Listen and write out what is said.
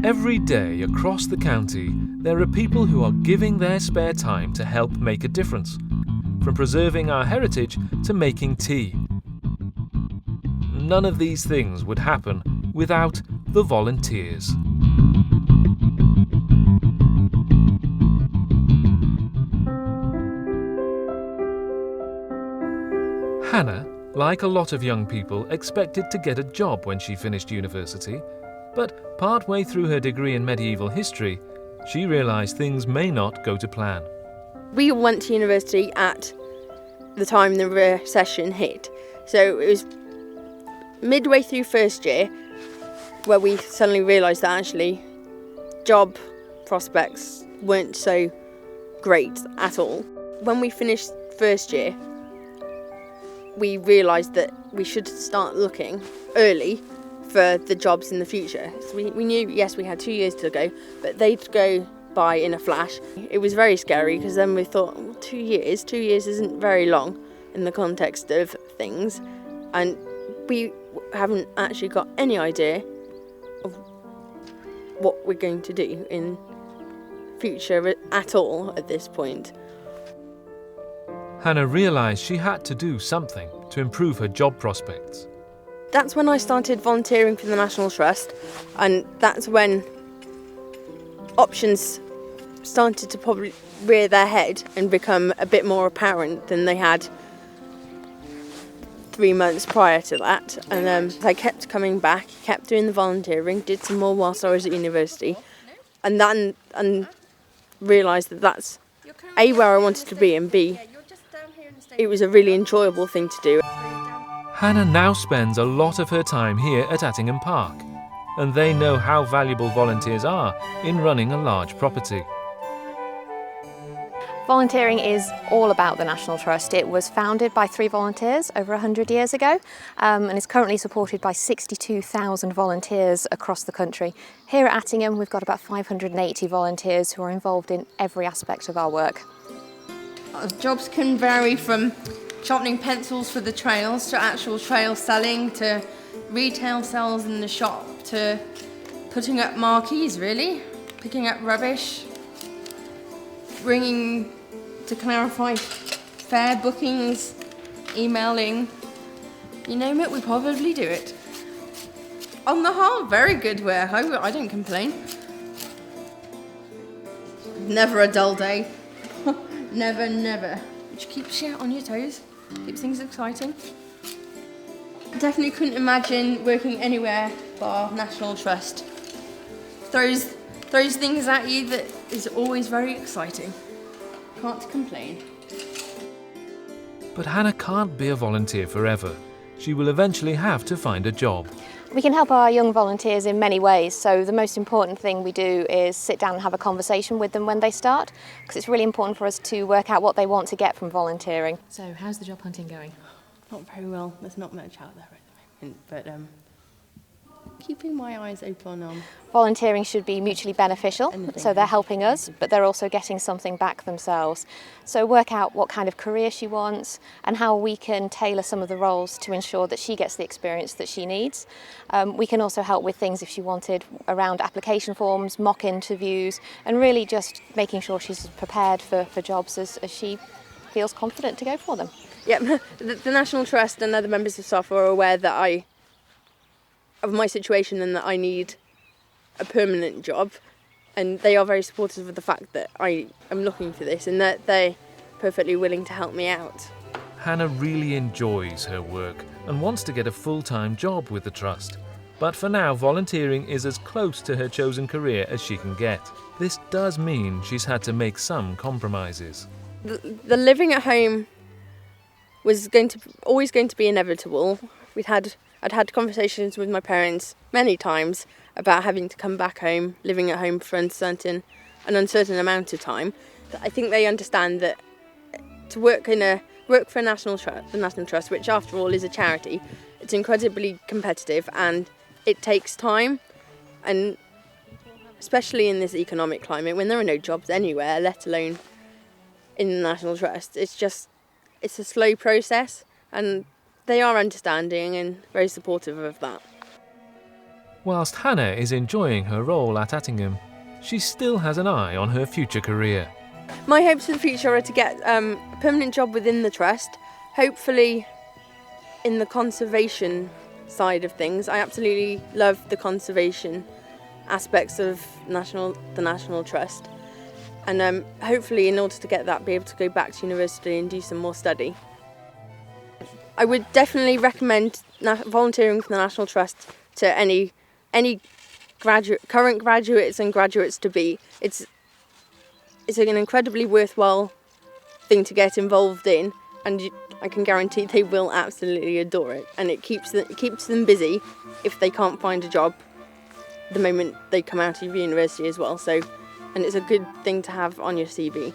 Every day across the county, there are people who are giving their spare time to help make a difference, from preserving our heritage to making tea. None of these things would happen without the volunteers. Hannah, like a lot of young people, expected to get a job when she finished university, but partway through her degree in medieval history, she realised things may not go to plan. We went to university at the time the recession hit, so it was midway through first year where we suddenly realised that actually job prospects weren't so great at all. When we finished first year, we realised that we should start looking early for the jobs in the future. So we knew, yes, we had 2 years to go, but they'd go by in a flash. It was very scary because then we thought, well, 2 years isn't very long in the context of things, and we haven't actually got any idea of what we're going to do in future at all at this point. Hannah realised she had to do something to improve her job prospects. That's when I started volunteering for the National Trust, and that's when options started to probably rear their head and become a bit more apparent than they had 3 months prior to that. And I kept coming back, kept doing the volunteering, did some more whilst I was at university, and then realised that that's A, where I wanted to be, and B, it was a really enjoyable thing to do. Hannah now spends a lot of her time here at Attingham Park, and they know how valuable volunteers are in running a large property. Volunteering is all about the National Trust. It was founded by 3 volunteers over 100 years ago, and is currently supported by 62,000 volunteers across the country. Here at Attingham, we've got about 580 volunteers who are involved in every aspect of our work. Jobs can vary from sharpening pencils for the trails to actual trail selling to retail sales in the shop to putting up marquees, really, picking up rubbish, ringing to clarify fare bookings, emailing, you name it, we probably do it. On the whole, very good work. I don't complain. Never a dull day. Never. Which keeps you on your toes, keeps things exciting. Definitely couldn't imagine working anywhere bar National Trust. Throws things at you that is always very exciting. Can't complain. But Hannah can't be a volunteer forever. She will eventually have to find a job. We can help our young volunteers in many ways, so the most important thing we do is sit down and have a conversation with them when they start, because it's really important for us to work out what they want to get from volunteering. So how's the job hunting going? Not very well, there's not much out there at the moment, but keeping my eyes open on. Volunteering should be mutually beneficial, so they're helping us, but they're also getting something back themselves. So work out what kind of career she wants and how we can tailor some of the roles to ensure that she gets the experience that she needs. We can also help with things if she wanted around application forms, mock interviews, and really just making sure she's prepared for jobs as she feels confident to go for them. Yeah, the National Trust and other members of staff are aware that of my situation and that I need a permanent job, and they are very supportive of the fact that I am looking for this and that they're perfectly willing to help me out. Hannah really enjoys her work and wants to get a full-time job with the Trust. But for now, volunteering is as close to her chosen career as she can get. This does mean she's had to make some compromises. The living at home was always going to be inevitable. I'd had conversations with my parents many times about having to come back home, living at home for an uncertain amount of time. I think they understand that to work for the National Trust, which after all is a charity, it's incredibly competitive and it takes time, and especially in this economic climate when there are no jobs anywhere, let alone in the National Trust, it's a slow process, and they are understanding and very supportive of that. Whilst Hannah is enjoying her role at Attingham, she still has an eye on her future career. My hopes for the future are to get a permanent job within the trust, hopefully in the conservation side of things. I absolutely love the conservation aspects of the National Trust, and hopefully in order to get that, be able to go back to university and do some more study. I would definitely recommend volunteering for the National Trust to any current graduates and graduates to be. It's an incredibly worthwhile thing to get involved in, and I can guarantee they will absolutely adore it. And it keeps them busy if they can't find a job the moment they come out of university as well. So, and it's a good thing to have on your CV.